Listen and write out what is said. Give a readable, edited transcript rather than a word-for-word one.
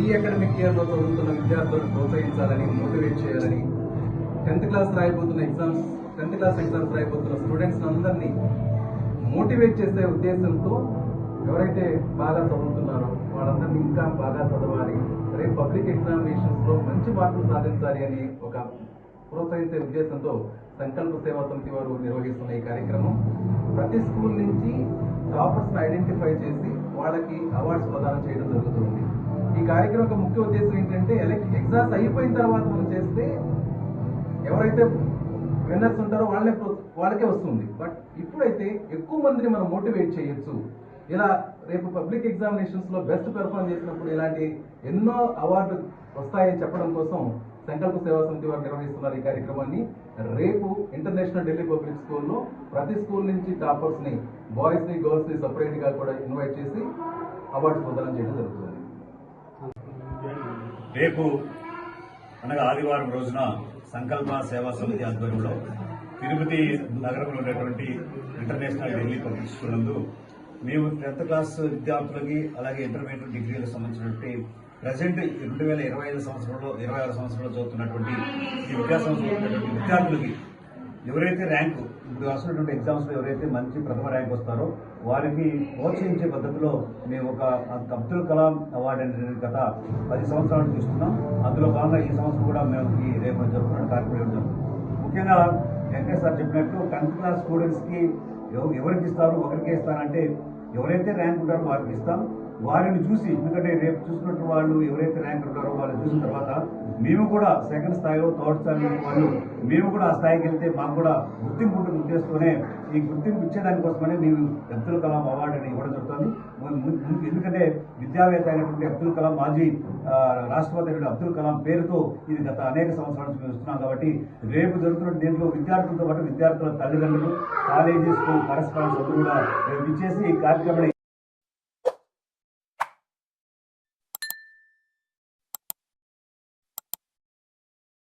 ఈ అకాడమిక్ ఇయర్లో చదువుతున్న విద్యార్థులను ప్రోత్సహించాలని, మోటివేట్ చేయాలని, 10th క్లాస్ రాయబోతున్న స్టూడెంట్స్ అందరినీ మోటివేట్ చేసే ఉద్దేశంతో ఎవరైతే బాగా చదువుతున్నారో వాళ్ళందరినీ ఇంకా బాగా చదవాలి, రేపు పబ్లిక్ ఎగ్జామినేషన్స్లో మంచి మార్కులు సాధించాలి అని ఒక ప్రోత్సహించే ఉద్దేశంతో సంకల్ప సేవా సమితి వారు నిర్వహిస్తున్న ఈ కార్యక్రమం ప్రతి స్కూల్ నుంచి టాపర్స్ని ఐడెంటిఫై చేసి వాళ్ళకి అవార్డ్స్ ప్రదానం చేయడం జరుగుతుంది. ఈ కార్యక్రమం యొక్క ముఖ్య ఉద్దేశం ఏంటంటే ఎగ్జామ్స్ అయిపోయిన తర్వాత మనం చేస్తే ఎవరైతే విన్నర్స్ ఉంటారో వాళ్ళకే వస్తుంది. బట్ ఇప్పుడైతే ఎక్కువ మందిని మనం మోటివేట్ చేయొచ్చు. ఇలా రేపు పబ్లిక్ ఎగ్జామినేషన్స్లో బెస్ట్ పెర్ఫార్మ్ చేసినప్పుడు ఇలాంటి ఎన్నో అవార్డు వస్తాయని చెప్పడం కోసం సంకల్ప సేవా సమితి వారు నిర్వహిస్తున్నారు ఈ కార్యక్రమాన్ని. రేపు ఇంటర్నేషనల్ ఢిల్లీ పబ్లిక్ స్కూల్లో ప్రతి స్కూల్ నుంచి టాపర్స్ని, బాయ్స్ని, గర్ల్స్ని సపరేట్గా కూడా ఇన్వైట్ చేసి అవార్డ్స్ ప్రదానం చేయడం జరుగుతుంది. రేపు అనగా ఆదివారం రోజున సంకల్ప సేవా సమితి ఆధ్వర్యంలో తిరుపతి నగరంలో ఉన్నటువంటి ఇంటర్నేషనల్ ఢిల్లీ పబ్లిక్ స్కూల్ నందు మేము 10th క్లాస్ విద్యార్థులకి అలాగే ఇంటర్మీడియట్ డిగ్రీలకు సంబంధించినటువంటి ప్రజెంట్ 2025 సంవత్సరంలో 26 సంవత్సరంలో చదువుతున్నటువంటి ఈ విద్యా సంవత్సరంలో విద్యార్థులకి ఎవరైతే ర్యాంకు ఇప్పుడు వస్తున్నటువంటి ఎగ్జామ్స్ లో ఎవరైతే మంచి ప్రథమ ర్యాంక్ వస్తారో వారికి ప్రోత్సహించే పద్ధతిలో మేము ఒక అబ్దుల్ కలాం అవార్డు అనేది గత 10 సంవత్సరాలు చూస్తున్నాం. అందులో భాగంగా ఈ సంవత్సరం కూడా మేము ఈ రేపు జరుపుకున్న కార్యక్రమం ముఖ్యంగా వెంకటేష్ సార్ చెప్పినట్టు 10th క్లాస్ స్టూడెంట్స్ కి ఎవరికి ఇస్తారు, ఒకరికే ఇస్తారంటే ఎవరైతే ర్యాంక్ ఉంటారో వారికి ఇస్తాం. వారిని చూసి, ఎందుకంటే రేపు చూసినట్టు వాళ్ళు ఎవరైతే ర్యాంక్ ఉంటారో వాళ్ళు చూసిన తర్వాత మేము కూడా సెకండ్ స్థాయిలో, థర్డ్ స్థాయిలో వాళ్ళు మేము కూడా ఆ స్థాయికి వెళ్తే మాకు కూడా గుర్తింపు ఉంటుంది ఉద్దేశంతోనే ఈ గుర్తింపు ఇచ్చేదానికోసమనే మేము అబ్దుల్ కలాం అవార్డు అని ఇవ్వడం జరుగుతుంది. ఎందుకంటే విద్యావేత్త అయినటువంటి అబ్దుల్ కలాం, మాజీ రాష్ట్రపతి అయినటువంటి అబ్దుల్ కలాం పేరుతో ఇది గత అనేక సంవత్సరాల నుంచి మేము ఇస్తున్నాం. కాబట్టి రేపు జరుగుతున్న దీంట్లో విద్యార్థులతో పాటు విద్యార్థుల తల్లిదండ్రులు, కాలేజీ, స్కూల్ కరెస్పాండెంట్స్ అందరూ కూడా రేపు ఇచ్చేసి ఈ కార్యక్రమాన్ని